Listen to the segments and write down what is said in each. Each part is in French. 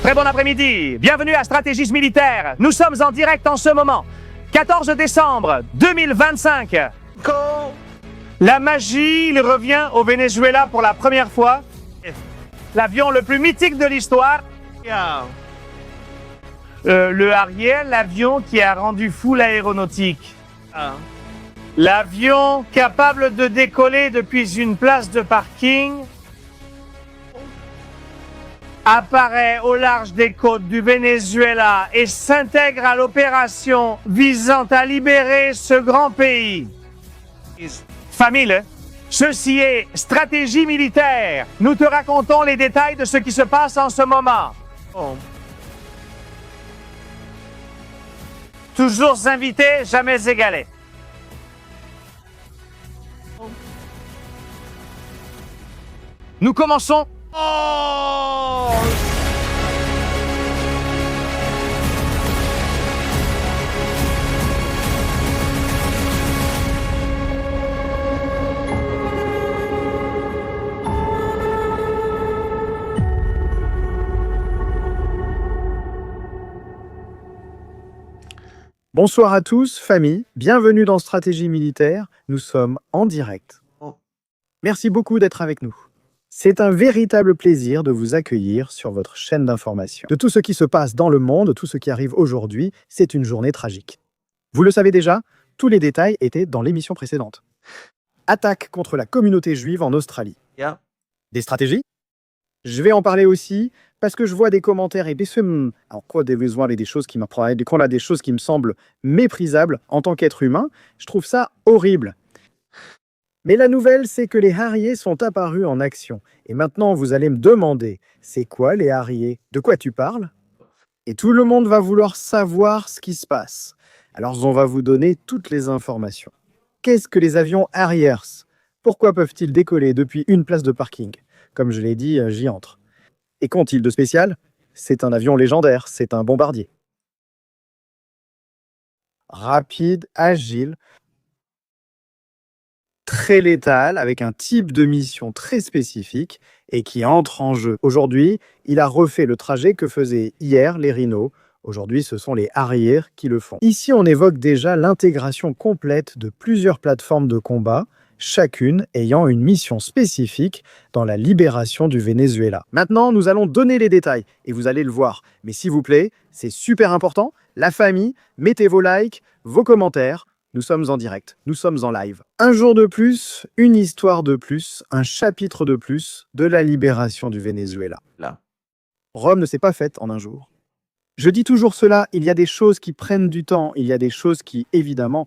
Très bon après-midi, bienvenue à Stratégies Militaires. Nous sommes en direct en ce moment. 14 décembre 2025. La magie, il revient au Venezuela pour la première fois. L'avion le plus mythique de l'histoire. Le Ariel, l'avion qui a rendu fou l'aéronautique. L'avion capable de décoller depuis une place de parking apparaît au large des côtes du Venezuela et s'intègre à l'opération visant à libérer ce grand pays. Famille, ceci est Stratégie Militaire. Nous te racontons les détails de ce qui se passe en ce moment. Toujours invité, jamais égalé. Nous commençons. Bonsoir à tous, famille, bienvenue dans Stratégie Militaire, nous sommes en direct. Merci beaucoup d'être avec nous. C'est un véritable plaisir de vous accueillir sur votre chaîne d'information. De tout ce qui se passe dans le monde, tout ce qui arrive aujourd'hui, c'est une journée tragique. Vous le savez déjà, tous les détails étaient dans l'émission précédente. Attaque contre la communauté juive en Australie. Des stratégies? Je vais en parler aussi parce que je vois des commentaires et des choses qui qu'on a des choses qui me semblent méprisables en tant qu'être humain. Je trouve ça horrible. Mais la nouvelle, c'est que les Harriers sont apparus en action. Et maintenant, vous allez me demander, c'est quoi les Harriers? De quoi tu parles? Et tout le monde va vouloir savoir ce qui se passe. Alors, on va vous donner toutes les informations. Qu'est-ce que les avions Harriers? Pourquoi peuvent-ils décoller depuis une place de parking? Comme je l'ai dit, j'y entre. Et qu'ont-ils de spécial? C'est un avion légendaire, c'est un bombardier. Rapide, agile, très létal, avec un type de mission très spécifique et qui entre en jeu. Aujourd'hui, il a refait le trajet que faisaient hier les Rhinos. Aujourd'hui, ce sont les Harriers qui le font. Ici, on évoque déjà l'intégration complète de plusieurs plateformes de combat, chacune ayant une mission spécifique dans la libération du Venezuela. Maintenant, nous allons donner les détails, et vous allez le voir. Mais s'il vous plaît, c'est super important, la famille, mettez vos likes, vos commentaires, nous sommes en direct, nous sommes en live. Un jour de plus, une histoire de plus, un chapitre de plus de la libération du Venezuela. Rome ne s'est pas faite en un jour. Je dis toujours cela, il y a des choses qui prennent du temps, il y a des choses qui, évidemment,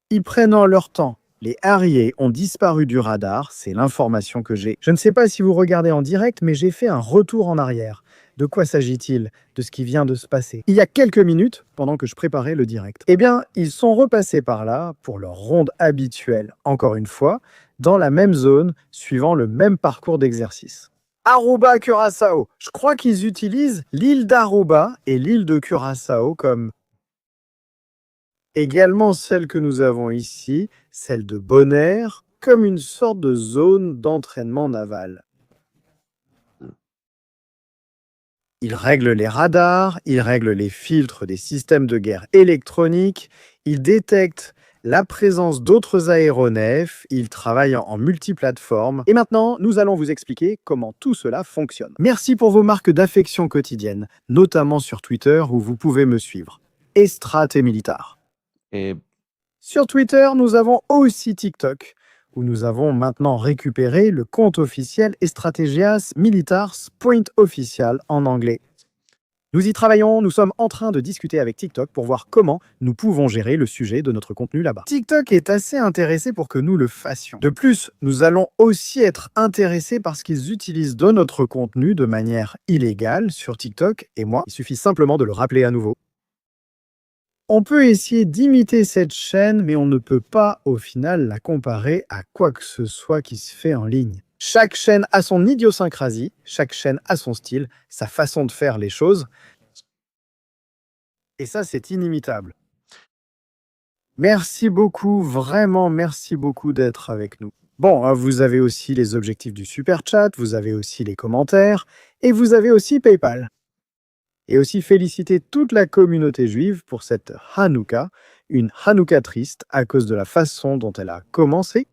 ils prennent leur temps. Les Harriers ont disparu du radar, c'est l'information que j'ai. Je ne sais pas si vous regardez en direct, mais j'ai fait un retour en arrière. De quoi s'agit-il? De ce qui vient de se passer. Il y a quelques minutes, pendant que je préparais le direct. Eh bien, ils sont repassés par là pour leur ronde habituelle, encore une fois, dans la même zone, suivant le même parcours d'exercice. Aruba, Curaçao. Je crois qu'ils utilisent l'île d'Aruba et l'île de Curaçao comme également celle que nous avons ici, celle de Bonaire, comme une sorte de zone d'entraînement naval. Ils règlent les radars, ils règlent les filtres des systèmes de guerre électroniques, ils détectent la présence d'autres aéronefs, ils travaillent en multiplateforme. Et maintenant, nous allons vous expliquer comment tout cela fonctionne. Merci pour vos marques d'affection quotidiennes, notamment sur Twitter où vous pouvez me suivre. Estrat et Militar. Sur Twitter, nous avons aussi TikTok, où nous avons maintenant récupéré le compte officiel Estrategias Militars Point Official en anglais. Nous y travaillons, nous sommes en train de discuter avec TikTok pour voir comment nous pouvons gérer le sujet de notre contenu là-bas. TikTok est assez intéressé pour que nous le fassions. De plus, nous allons aussi être intéressés parce qu'ils utilisent de notre contenu de manière illégale sur TikTok et moi. Il suffit simplement de le rappeler à nouveau. On peut essayer d'imiter cette chaîne, mais on ne peut pas, au final, la comparer à quoi que ce soit qui se fait en ligne. Chaque chaîne a son idiosyncrasie, chaque chaîne a son style, sa façon de faire les choses. Et ça, c'est inimitable. Merci beaucoup, vraiment merci beaucoup d'être avec nous. Bon, vous avez aussi les objectifs du super chat, vous avez aussi les commentaires, et vous avez aussi PayPal. Et aussi féliciter toute la communauté juive pour cette Hanouka, une Hanouka triste à cause de la façon dont elle a commencé.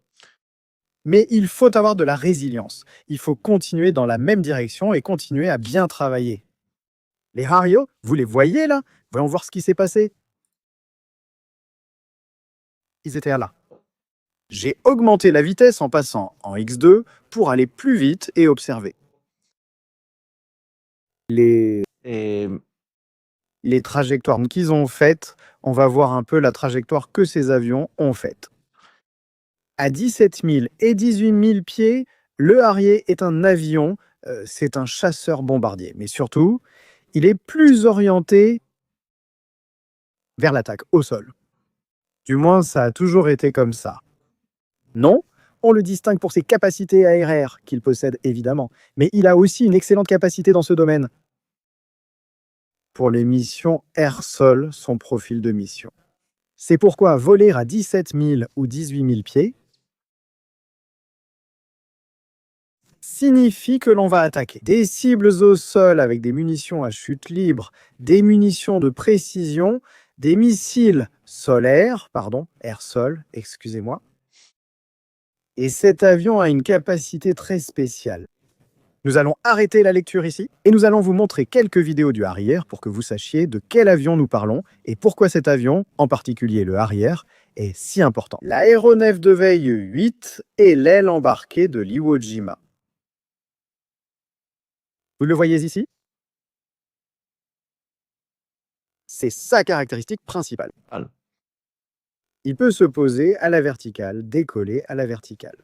Mais il faut avoir de la résilience. Il faut continuer dans la même direction et continuer à bien travailler. Les Hario, vous les voyez là? Voyons voir ce qui s'est passé. Ils étaient là. J'ai augmenté la vitesse en passant en X2 pour aller plus vite et observer. Les trajectoires qu'ils ont faites, on va voir un peu la trajectoire que ces avions ont faite. À 17 000 et 18 000 pieds, le Harrier est un avion, c'est un chasseur-bombardier. Mais surtout, il est plus orienté vers l'attaque au sol. Du moins, ça a toujours été comme ça. Non, on le distingue pour ses capacités aériennes qu'il possède évidemment, mais il a aussi une excellente capacité dans ce domaine. Pour les missions air-sol, son profil de mission. C'est pourquoi voler à 17 000 ou 18 000 pieds signifie que l'on va attaquer des cibles au sol avec des munitions à chute libre, des munitions de précision, des missiles solaires, air-sol, excusez-moi. Et cet avion a une capacité très spéciale. Nous allons arrêter la lecture ici et nous allons vous montrer quelques vidéos du Harrier pour que vous sachiez de quel avion nous parlons et pourquoi cet avion, en particulier le Harrier, est si important. L'aéronef de veille 8 et l'aile embarquée de l'Iwo Jima. Vous le voyez ici? C'est sa caractéristique principale. Il peut se poser à la verticale, décoller à la verticale.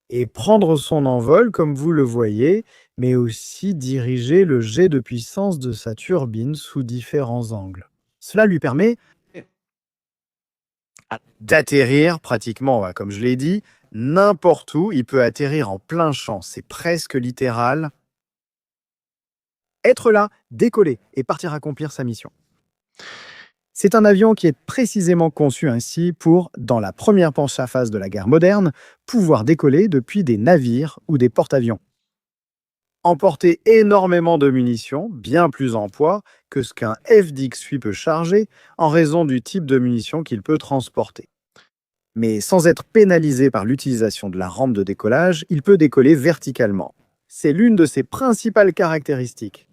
Et prendre son envol, comme vous le voyez, mais aussi diriger le jet de puissance de sa turbine sous différents angles. Cela lui permet d'atterrir pratiquement, comme je l'ai dit, n'importe où. Il peut atterrir en plein champ, c'est presque littéral. Être là, décoller et partir accomplir sa mission. C'est un avion qui est précisément conçu ainsi pour, dans la première phase de la guerre moderne, pouvoir décoller depuis des navires ou des porte-avions. Emporter énormément de munitions, bien plus en poids que ce qu'un F-18 peut charger en raison du type de munitions qu'il peut transporter. Mais sans être pénalisé par l'utilisation de la rampe de décollage, il peut décoller verticalement. C'est l'une de ses principales caractéristiques.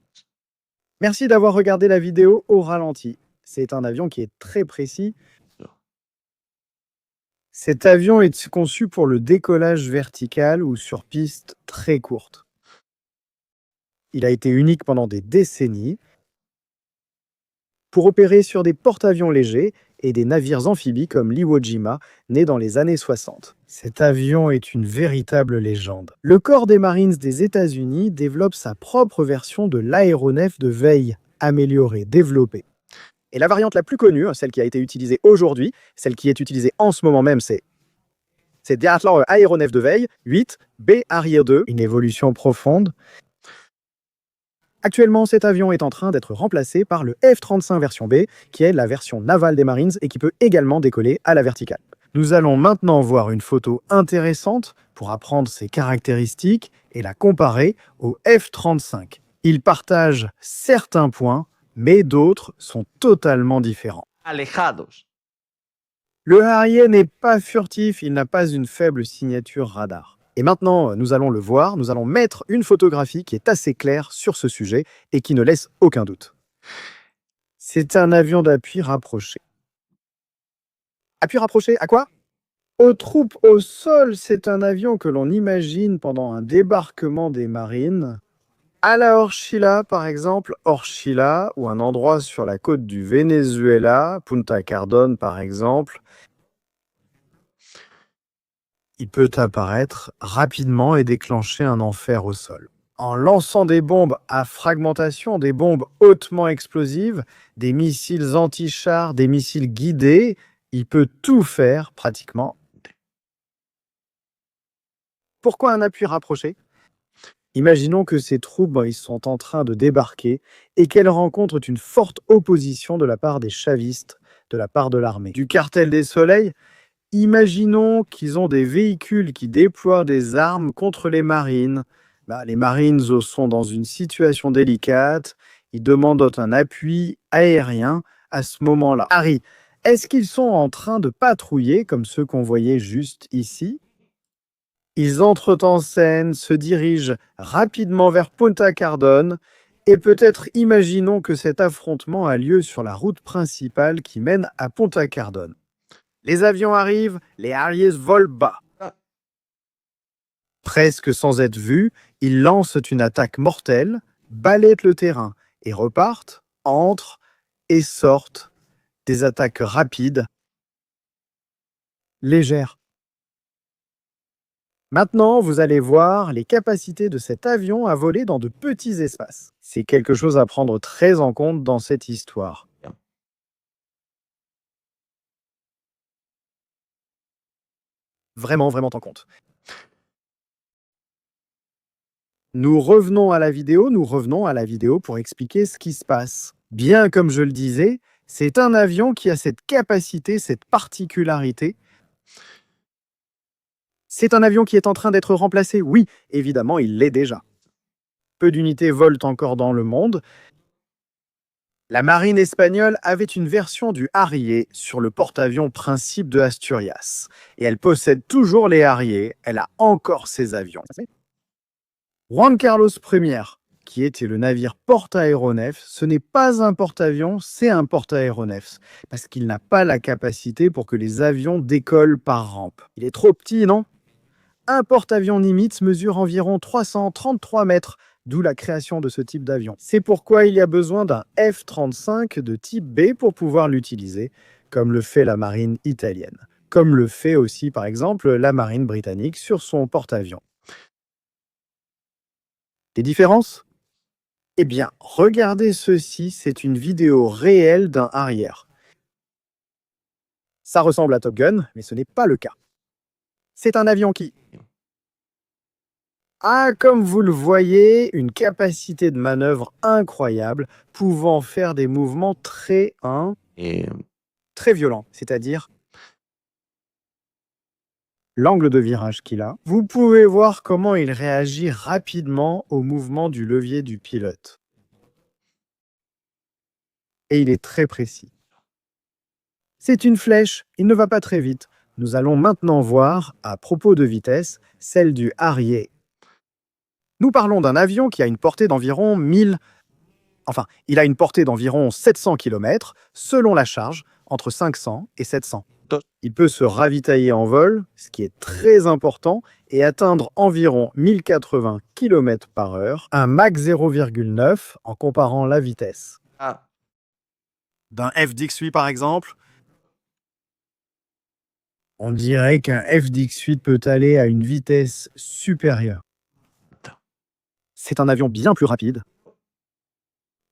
Merci d'avoir regardé la vidéo au ralenti. C'est un avion qui est très précis. Cet avion est conçu pour le décollage vertical ou sur piste très courte. Il a été unique pendant des décennies pour opérer sur des porte-avions légers et des navires amphibies comme l'Iwo Jima, né dans les années 60. Cet avion est une véritable légende. Le corps des Marines des États-Unis développe sa propre version de l'aéronef de veille, améliorée, développée. Et la variante la plus connue, celle qui a été utilisée aujourd'hui, celle qui est utilisée en ce moment même, c'est Diathlon Aéronef de veille 8 B Harrier 2, une évolution profonde. Actuellement, cet avion est en train d'être remplacé par le F-35 version B, qui est la version navale des Marines et qui peut également décoller à la verticale. Nous allons maintenant voir une photo intéressante pour apprendre ses caractéristiques et la comparer au F-35. Il partage certains points, mais d'autres sont totalement différents. Alejados. Le Harrier n'est pas furtif, il n'a pas une faible signature radar. Et maintenant, nous allons le voir, nous allons mettre une photographie qui est assez claire sur ce sujet et qui ne laisse aucun doute. C'est un avion d'appui rapproché. Appui rapproché à quoi? Aux troupes au sol, c'est un avion que l'on imagine pendant un débarquement des marines. À la Orchila, par exemple, Orchila, ou un endroit sur la côte du Venezuela, Punta Cardón par exemple, il peut apparaître rapidement et déclencher un enfer au sol. En lançant des bombes à fragmentation, des bombes hautement explosives, des missiles anti-chars, des missiles guidés, il peut tout faire pratiquement. Pourquoi un appui rapproché? Imaginons que ces troupes ils sont en train de débarquer et qu'elles rencontrent une forte opposition de la part des chavistes, de la part de l'armée. Du cartel des soleils, Imaginons qu'ils ont des véhicules qui déploient des armes contre les marines. Les Marines sont dans une situation délicate. Ils demandent un appui aérien à ce moment-là. Harry, est-ce qu'ils sont en train de patrouiller comme ceux qu'on voyait juste ici? Ils entrent en scène, se dirigent rapidement vers Punta Cardone et peut-être imaginons que cet affrontement a lieu sur la route principale qui mène à Punta Cardone. Les avions arrivent, les Harriers volent bas. Presque sans être vus, ils lancent une attaque mortelle, balayent le terrain et repartent, entrent et sortent. Des attaques rapides, légères. Maintenant, vous allez voir les capacités de cet avion à voler dans de petits espaces. C'est quelque chose à prendre très en compte dans cette histoire. Vraiment, vraiment en compte. Nous revenons à la vidéo pour expliquer ce qui se passe. Bien comme je le disais, c'est un avion qui a cette capacité, cette particularité. C'est un avion qui est en train d'être remplacé. Oui, évidemment, il l'est déjà. Peu d'unités volent encore dans le monde. La marine espagnole avait une version du Harrier sur le porte-avions principe de Asturias. Et elle possède toujours les Harrier. Elle a encore ses avions. Juan Carlos Ier, qui était le navire porte-aéronef, ce n'est pas un porte-avions, c'est un porte-aéronef. Parce qu'il n'a pas la capacité pour que les avions décollent par rampe. Il est trop petit, non? Un porte-avions Nimitz mesure environ 333 mètres, d'où la création de ce type d'avion. C'est pourquoi il y a besoin d'un F-35 de type B pour pouvoir l'utiliser, comme le fait la marine italienne. Comme le fait aussi, par exemple, la marine britannique sur son porte-avions. Les différences? Eh bien, regardez ceci, c'est une vidéo réelle d'un Harrier. Ça ressemble à Top Gun, mais ce n'est pas le cas. C'est un avion qui a, comme vous le voyez, une capacité de manœuvre incroyable, pouvant faire des mouvements très violents, c'est-à-dire l'angle de virage qu'il a. Vous pouvez voir comment il réagit rapidement au mouvement du levier du pilote. Et il est très précis. C'est une flèche, il ne va pas très vite. Nous allons maintenant voir, à propos de vitesse, celle du Harrier. Nous parlons d'un avion qui a une portée d'environ 700 km, selon la charge, entre 500 et 700. Il peut se ravitailler en vol, ce qui est très important, et atteindre environ 1080 km/h, un Mach 0,9 en comparant la vitesse. D'un F-18 par exemple, on dirait qu'un F-18 peut aller à une vitesse supérieure. C'est un avion bien plus rapide.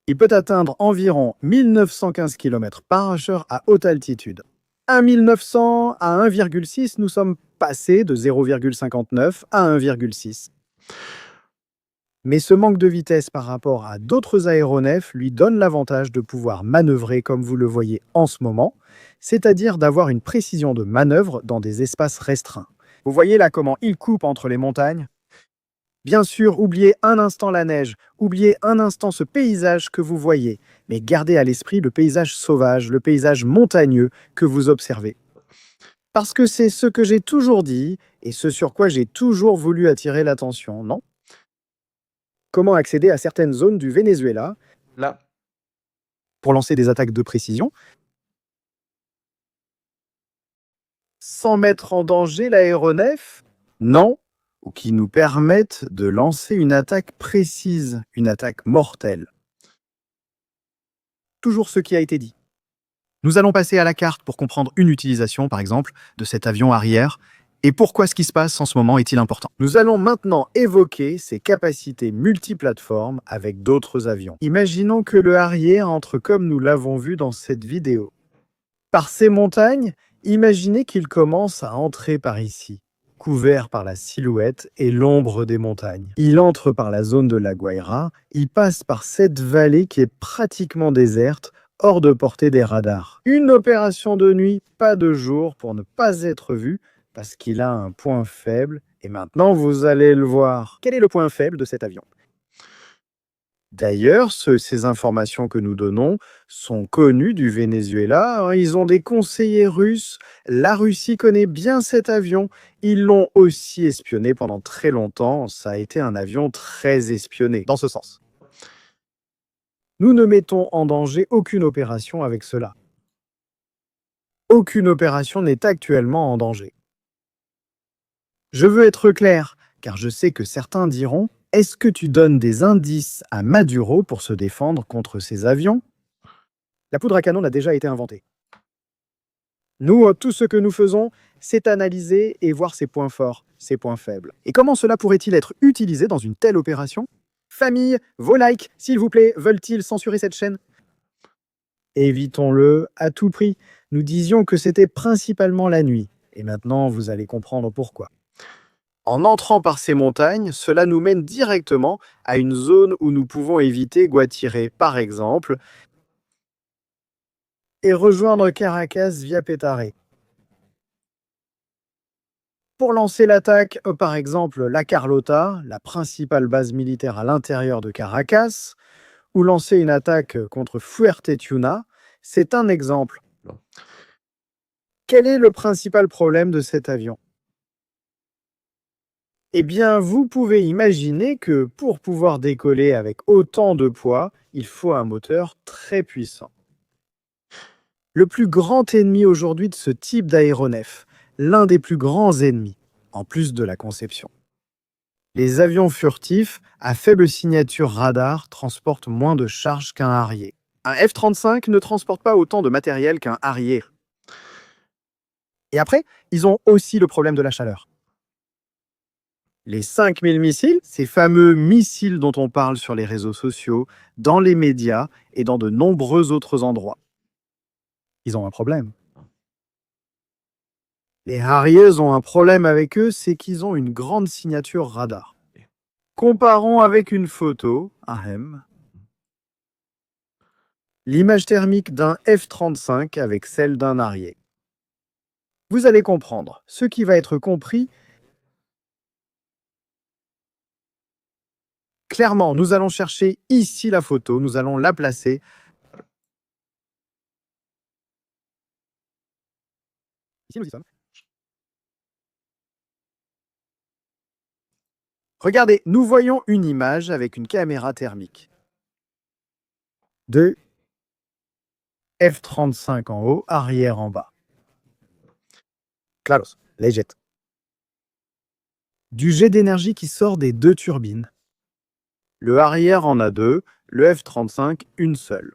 Il peut atteindre environ 1915 km/h à haute altitude. À 1900 à 1,6, nous sommes passés de 0,59 à 1,6. Mais ce manque de vitesse par rapport à d'autres aéronefs lui donne l'avantage de pouvoir manœuvrer comme vous le voyez en ce moment, c'est-à-dire d'avoir une précision de manœuvre dans des espaces restreints. Vous voyez là comment il coupe entre les montagnes? Bien sûr, oubliez un instant la neige, oubliez un instant ce paysage que vous voyez, mais gardez à l'esprit le paysage sauvage, le paysage montagneux que vous observez. Parce que c'est ce que j'ai toujours dit et ce sur quoi j'ai toujours voulu attirer l'attention, non? Comment accéder à certaines zones du Venezuela pour lancer des attaques de précision sans mettre en danger l'aéronef? Non. Ou qui nous permettent de lancer une attaque précise, une attaque mortelle. Toujours ce qui a été dit. Nous allons passer à la carte pour comprendre une utilisation, par exemple, de cet avion Harrier, et pourquoi ce qui se passe en ce moment est-il important. Nous allons maintenant évoquer ses capacités multiplateformes avec d'autres avions. Imaginons que le Harrier entre comme nous l'avons vu dans cette vidéo. Par ces montagnes, imaginez qu'il commence à entrer par ici, couvert par la silhouette et l'ombre des montagnes. Il entre par la zone de La Guaira, il passe par cette vallée qui est pratiquement déserte, hors de portée des radars. Une opération de nuit, pas de jour, pour ne pas être vu, parce qu'il a un point faible. Et maintenant, vous allez le voir. Quel est le point faible de cet avion? D'ailleurs, ces informations que nous donnons sont connues du Venezuela. Ils ont des conseillers russes. La Russie connaît bien cet avion. Ils l'ont aussi espionné pendant très longtemps. Ça a été un avion très espionné, dans ce sens. Nous ne mettons en danger aucune opération avec cela. Aucune opération n'est actuellement en danger. Je veux être clair, car je sais que certains diront: est-ce que tu donnes des indices à Maduro pour se défendre contre ces avions? La poudre à canon a déjà été inventée. Nous, tout ce que nous faisons, c'est analyser et voir ses points forts, ses points faibles. Et comment cela pourrait-il être utilisé dans une telle opération? Famille, vos likes, s'il vous plaît, veulent-ils censurer cette chaîne? Évitons-le à tout prix. Nous disions que c'était principalement la nuit. Et maintenant, vous allez comprendre pourquoi. En entrant par ces montagnes, cela nous mène directement à une zone où nous pouvons éviter Guatire, par exemple, et rejoindre Caracas via Petare. Pour lancer l'attaque, par exemple, La Carlota, la principale base militaire à l'intérieur de Caracas, ou lancer une attaque contre Fuerte Tiuna, c'est un exemple. Quel est le principal problème de cet avion? Eh bien, vous pouvez imaginer que pour pouvoir décoller avec autant de poids, il faut un moteur très puissant. Le plus grand ennemi aujourd'hui de ce type d'aéronef, l'un des plus grands ennemis, en plus de la conception. Les avions furtifs à faible signature radar transportent moins de charge qu'un Harrier. Un F-35 ne transporte pas autant de matériel qu'un Harrier. Et après, ils ont aussi le problème de la chaleur. Les 5000 missiles, ces fameux missiles dont on parle sur les réseaux sociaux, dans les médias et dans de nombreux autres endroits. Ils ont un problème. Les Harriers ont un problème avec eux, c'est qu'ils ont une grande signature radar. Comparons avec une photo, l'image thermique d'un F-35 avec celle d'un Harrier. Vous allez comprendre. Ce qui va être compris, clairement, nous allons chercher ici la photo, nous allons la placer. Ici, nous y sommes. Regardez, nous voyons une image avec une caméra thermique. De F-35 en haut, arrière en bas. Claros, les jets. Du jet d'énergie qui sort des deux turbines. Le arrière en a deux, le F-35 une seule.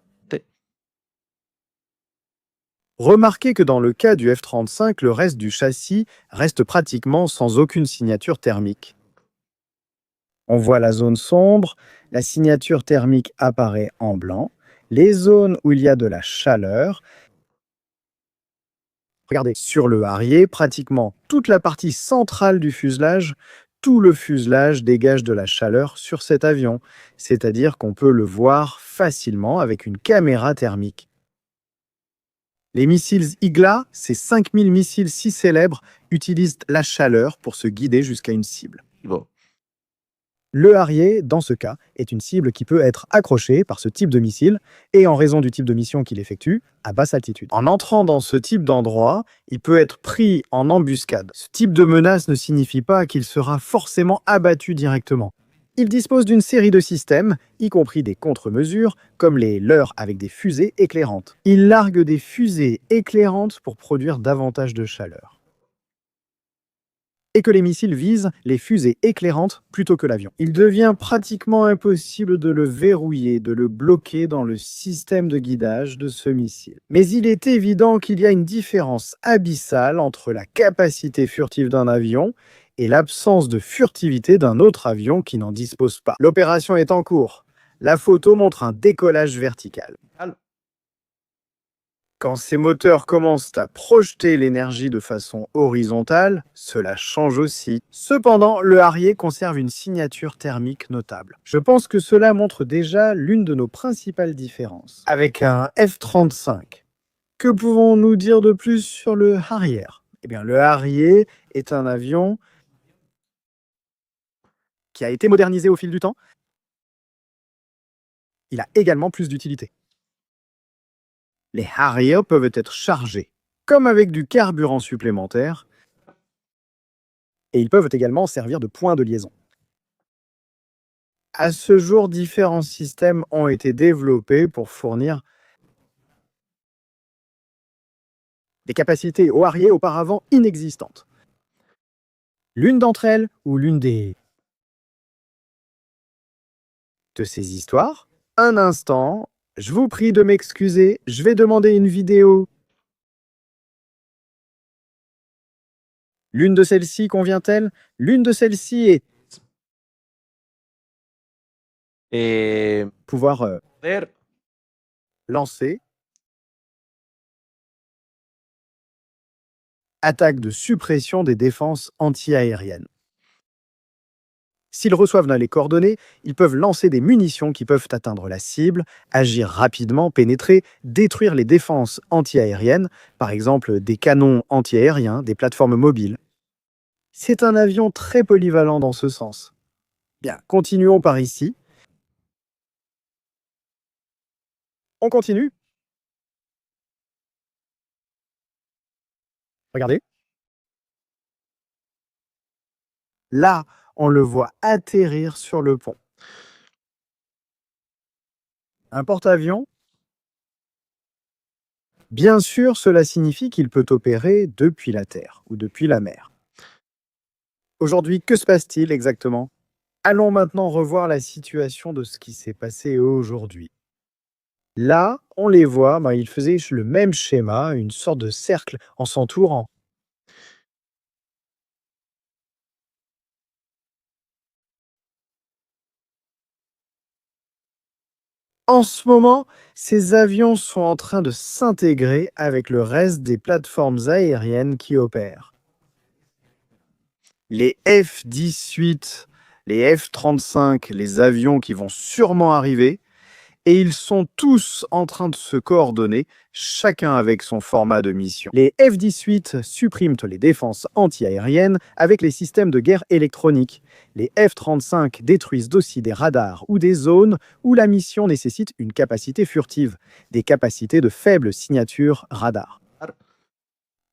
Remarquez que dans le cas du F-35, le reste du châssis reste pratiquement sans aucune signature thermique. On voit la zone sombre, la signature thermique apparaît en blanc, les zones où il y a de la chaleur. Regardez, sur le Harrier, pratiquement toute la partie centrale du fuselage, tout le fuselage dégage de la chaleur sur cet avion, c'est-à-dire qu'on peut le voir facilement avec une caméra thermique. Les missiles Igla, ces 5000 missiles si célèbres, utilisent la chaleur pour se guider jusqu'à une cible. Bon. Le Harrier, dans ce cas, est une cible qui peut être accrochée par ce type de missile et, en raison du type de mission qu'il effectue, à basse altitude. En entrant dans ce type d'endroit, il peut être pris en embuscade. Ce type de menace ne signifie pas qu'il sera forcément abattu directement. Il dispose d'une série de systèmes, y compris des contre-mesures, comme les leurs avec des fusées éclairantes. Il largue des fusées éclairantes pour produire davantage de chaleur. Et que les missiles visent les fusées éclairantes plutôt que l'avion. Il devient pratiquement impossible de le verrouiller, de le bloquer dans le système de guidage de ce missile. Mais il est évident qu'il y a une différence abyssale entre la capacité furtive d'un avion et l'absence de furtivité d'un autre avion qui n'en dispose pas. L'opération est en cours. La photo montre un décollage vertical. Quand ces moteurs commencent à projeter l'énergie de façon horizontale, cela change aussi. Cependant, le Harrier conserve une signature thermique notable. Je pense que cela montre déjà l'une de nos principales différences. Avec un F-35, que pouvons-nous dire de plus sur le Harrier? Eh bien, le Harrier est un avion qui a été modernisé au fil du temps. Il a également plus d'utilité. Les Harrier peuvent être chargés, comme avec du carburant supplémentaire, et ils peuvent également servir de point de liaison. À ce jour, différents systèmes ont été développés pour fournir des capacités au Harrier auparavant inexistantes. L'une d'entre elles, ou l'une de ces histoires, un instant, je vous prie de m'excuser, je vais demander une vidéo. L'une de celles-ci convient-elle? L'une de celles-ci est pouvoir poder lancer attaque de suppression des défenses antiaériennes. S'ils reçoivent les coordonnées, ils peuvent lancer des munitions qui peuvent atteindre la cible, agir rapidement, pénétrer, détruire les défenses antiaériennes, par exemple des canons antiaériens, des plateformes mobiles. C'est un avion très polyvalent dans ce sens. Bien, continuons par ici. On continue. Regardez. Là, on le voit atterrir sur le pont. Un porte-avions? Bien sûr, cela signifie qu'il peut opérer depuis la Terre ou depuis la mer. Aujourd'hui, que se passe-t-il exactement? Allons maintenant revoir la situation de ce qui s'est passé aujourd'hui. Là, on les voit, ils faisaient le même schéma, une sorte de cercle en s'entourant. En ce moment, ces avions sont en train de s'intégrer avec le reste des plateformes aériennes qui opèrent. Les F-18, les F-35, les avions qui vont sûrement arriver, et ils sont tous en train de se coordonner, chacun avec son format de mission. Les F-18 suppriment les défenses antiaériennes avec les systèmes de guerre électroniques. Les F-35 détruisent aussi des radars ou des zones où la mission nécessite une capacité furtive, des capacités de faible signature radar.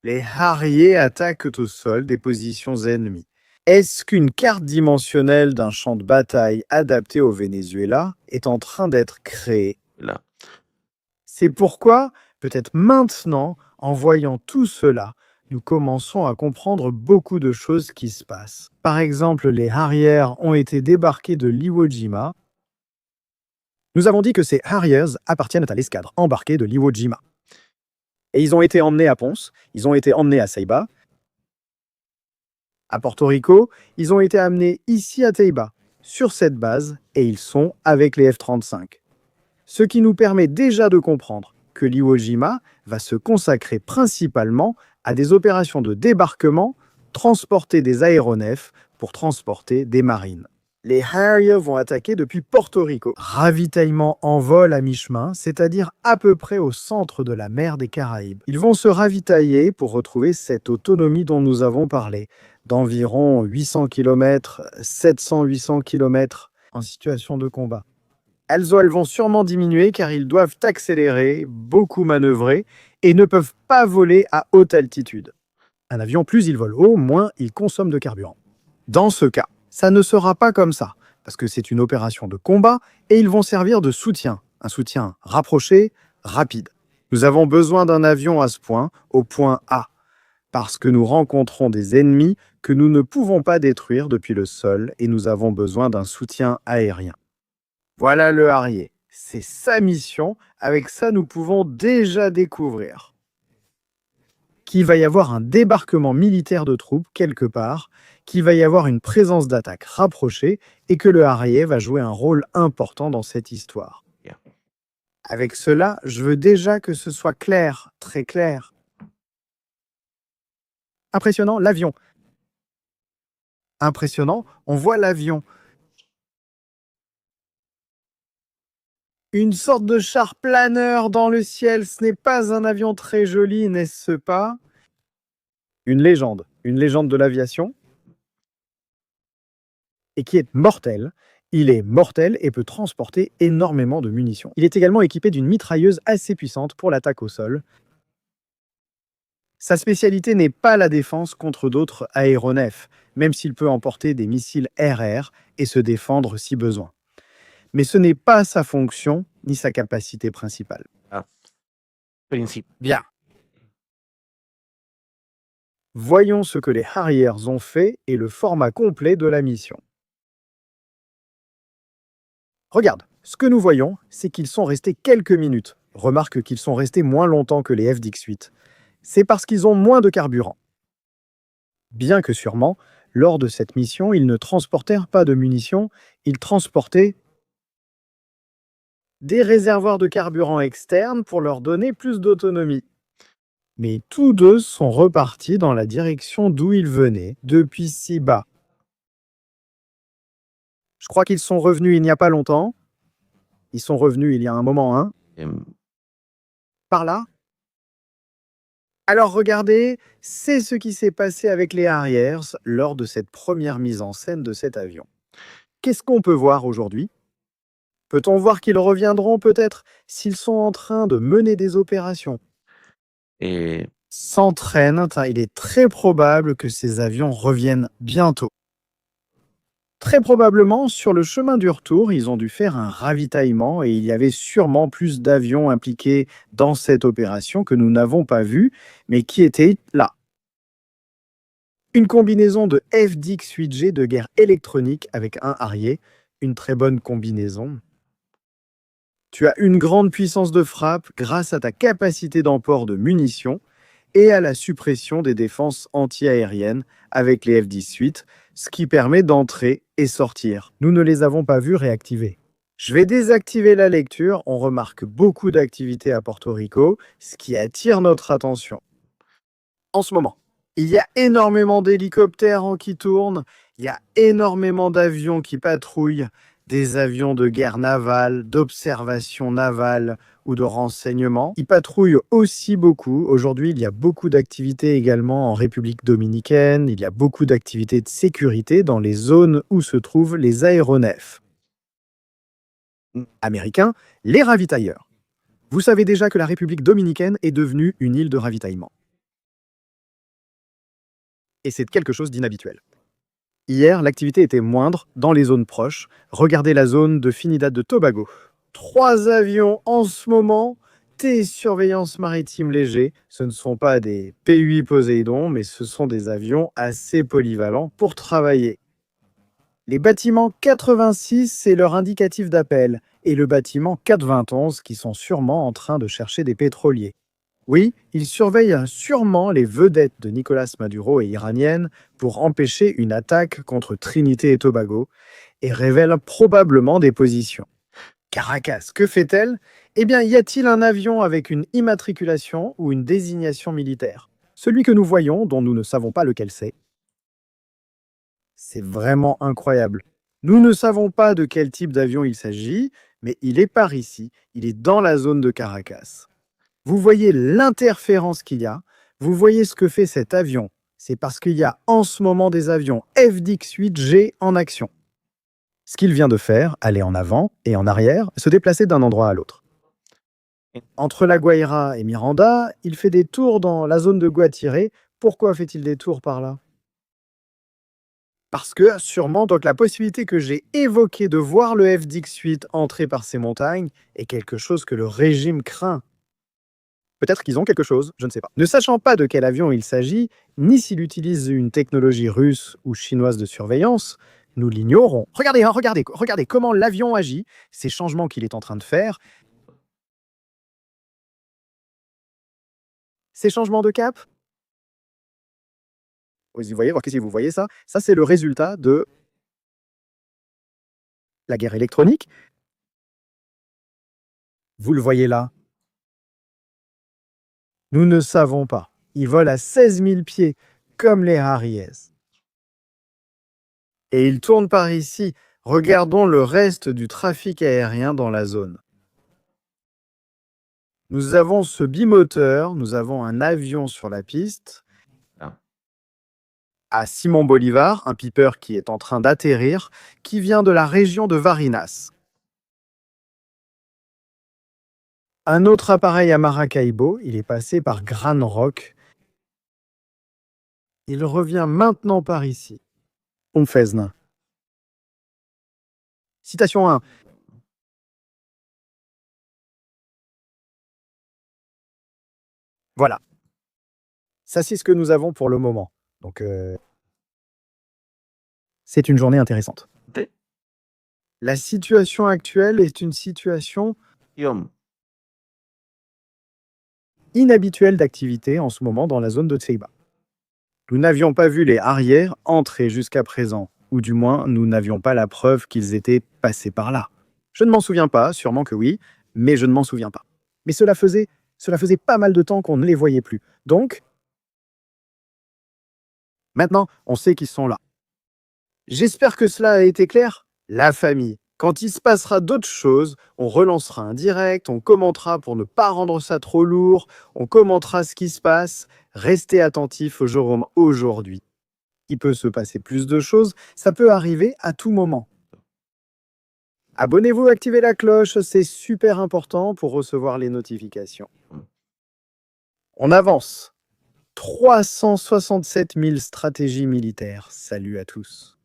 Les Harrier attaquent au sol des positions ennemies. Est-ce qu'une carte dimensionnelle d'un champ de bataille adapté au Venezuela est en train d'être créée? là. C'est pourquoi, peut-être maintenant, en voyant tout cela, nous commençons à comprendre beaucoup de choses qui se passent. Par exemple, les Harriers ont été débarqués de l'Iwo Jima. Nous avons dit que ces Harriers appartiennent à l'escadre embarquée de l'Iwo Jima. Et ils ont été emmenés à Ponce, ils ont été emmenés à Ceiba. À Porto Rico, ils ont été amenés ici à Ceiba, sur cette base, et ils sont avec les F-35. Ce qui nous permet déjà de comprendre que l'Iwo Jima va se consacrer principalement à des opérations de débarquement, transporter des aéronefs pour transporter des marines. Les Harrier vont attaquer depuis Porto Rico. Ravitaillement en vol à mi-chemin, c'est-à-dire à peu près au centre de la mer des Caraïbes. Ils vont se ravitailler pour retrouver cette autonomie dont nous avons parlé, d'environ 800 km, 700-800 km en situation de combat. Elles vont sûrement diminuer car ils doivent accélérer, beaucoup manœuvrer et ne peuvent pas voler à haute altitude. Un avion, plus il vole haut, moins il consomme de carburant. Dans ce cas, ça ne sera pas comme ça, parce que c'est une opération de combat et ils vont servir de soutien, un soutien rapproché, rapide. Nous avons besoin d'un avion à ce point, au point A, parce que nous rencontrons des ennemis que nous ne pouvons pas détruire depuis le sol et nous avons besoin d'un soutien aérien. Voilà le Harrier. C'est sa mission. Avec ça, nous pouvons déjà découvrir qu'il va y avoir un débarquement militaire de troupes quelque part, qu'il va y avoir une présence d'attaque rapprochée et que le Harrier va jouer un rôle important dans cette histoire. Avec cela, je veux déjà que ce soit clair, très clair. Impressionnant, l'avion. Impressionnant, on voit l'avion. Une sorte de char planeur dans le ciel, ce n'est pas un avion très joli, n'est-ce pas? Une légende de l'aviation, et qui est mortel. Il est mortel et peut transporter énormément de munitions. Il est également équipé d'une mitrailleuse assez puissante pour l'attaque au sol. Sa spécialité n'est pas la défense contre d'autres aéronefs, même s'il peut emporter des missiles air-air et se défendre si besoin. Mais ce n'est pas sa fonction ni sa capacité principale. Bien. Voyons ce que les Harriers ont fait et le format complet de la mission. Regarde, ce que nous voyons, c'est qu'ils sont restés quelques minutes. Remarque qu'ils sont restés moins longtemps que les FDX-8. C'est parce qu'ils ont moins de carburant. Bien que sûrement, lors de cette mission, ils ne transportèrent pas de munitions, ils transportaient des réservoirs de carburant externes pour leur donner plus d'autonomie. Mais tous deux sont repartis dans la direction d'où ils venaient, depuis si bas. Je crois qu'ils sont revenus il n'y a pas longtemps. Ils sont revenus il y a un moment, hein? Par là? Alors regardez, c'est ce qui s'est passé avec les Harriers lors de cette première mise en scène de cet avion. Qu'est-ce qu'on peut voir aujourd'hui? Peut-on voir qu'ils reviendront peut-être s'ils sont en train de mener des opérations? S'entraînent, il est très probable que ces avions reviennent bientôt. Très probablement, sur le chemin du retour, ils ont dû faire un ravitaillement et il y avait sûrement plus d'avions impliqués dans cette opération que nous n'avons pas vu, mais qui étaient là. Une combinaison de FDX-8G de guerre électronique avec un Harrier, une très bonne combinaison. Tu as une grande puissance de frappe grâce à ta capacité d'emport de munitions et à la suppression des défenses anti-aériennes avec les F-18, ce qui permet d'entrer et sortir. Nous ne les avons pas vus réactiver. Je vais désactiver la lecture. On remarque beaucoup d'activités à Porto Rico, ce qui attire notre attention. En ce moment, il y a énormément d'hélicoptères qui tournent, il y a énormément d'avions qui patrouillent, des avions de guerre navale, d'observation navale ou de renseignement. Ils patrouillent aussi beaucoup. Aujourd'hui, il y a beaucoup d'activités également en République dominicaine. Il y a beaucoup d'activités de sécurité dans les zones où se trouvent les aéronefs américains, les ravitailleurs. Vous savez déjà que la République dominicaine est devenue une île de ravitaillement. Et c'est quelque chose d'inhabituel. Hier, l'activité était moindre dans les zones proches. Regardez la zone de Trinidad de Tobago. 3 avions en ce moment, T-surveillance maritime léger. Ce ne sont pas des P-8 Poséidon, mais ce sont des avions assez polyvalents pour travailler. Les bâtiments 86, c'est leur indicatif d'appel, et le bâtiment 421 qui sont sûrement en train de chercher des pétroliers. Oui, ils surveillent sûrement les vedettes de Nicolas Maduro et iraniennes pour empêcher une attaque contre Trinité et Tobago et révèlent probablement des positions. Caracas, que fait-elle? Eh bien, y a-t-il un avion avec une immatriculation ou une désignation militaire? Celui que nous voyons, dont nous ne savons pas lequel c'est. C'est vraiment incroyable. Nous ne savons pas de quel type d'avion il s'agit, mais il est par ici, il est dans la zone de Caracas. Vous voyez l'interférence qu'il y a, vous voyez ce que fait cet avion. C'est parce qu'il y a en ce moment des avions FDX-8G en action. Ce qu'il vient de faire, aller en avant et en arrière, se déplacer d'un endroit à l'autre. Entre La Guaira et Miranda, il fait des tours dans la zone de Guatiré. Pourquoi fait-il des tours par là? Parce que, sûrement, donc la possibilité que j'ai évoquée de voir le FDX-8 entrer par ces montagnes est quelque chose que le régime craint. Peut-être qu'ils ont quelque chose, je ne sais pas. Ne sachant pas de quel avion il s'agit, ni s'il utilise une technologie russe ou chinoise de surveillance, nous l'ignorons. Regardez, regardez comment l'avion agit, ces changements qu'il est en train de faire. Ces changements de cap. Vous voyez, si vous voyez ça, ça c'est le résultat de la guerre électronique. Vous le voyez là? Nous ne savons pas. Ils volent à 16 000 pieds, comme les Harriers. Et ils tournent par ici. Regardons le reste du trafic aérien dans la zone. Nous avons ce bimoteur, nous avons un avion sur la piste. À Simon Bolivar, un piper qui est en train d'atterrir, qui vient de la région de Varinas. Un autre appareil à Maracaibo, il est passé par Gran Rock. Il revient maintenant par ici. Umfesna. Citation 1. Voilà. Ça, c'est ce que nous avons pour le moment. Donc, c'est une journée intéressante. La situation actuelle est une situation inhabituelle d'activité en ce moment dans la zone de Ceiba. Nous n'avions pas vu les arrières entrer jusqu'à présent, ou du moins, nous n'avions pas la preuve qu'ils étaient passés par là. Je ne m'en souviens pas, sûrement que oui, mais je ne m'en souviens pas. Mais cela faisait pas mal de temps qu'on ne les voyait plus. Donc, maintenant, on sait qu'ils sont là. J'espère que cela a été clair. La famille. Quand il se passera d'autres choses, on relancera un direct, on commentera pour ne pas rendre ça trop lourd, on commentera ce qui se passe. Restez attentifs au Jérôme aujourd'hui. Il peut se passer plus de choses, ça peut arriver à tout moment. Abonnez-vous, activez la cloche, c'est super important pour recevoir les notifications. On avance. 367 000 stratégies militaires. Salut à tous.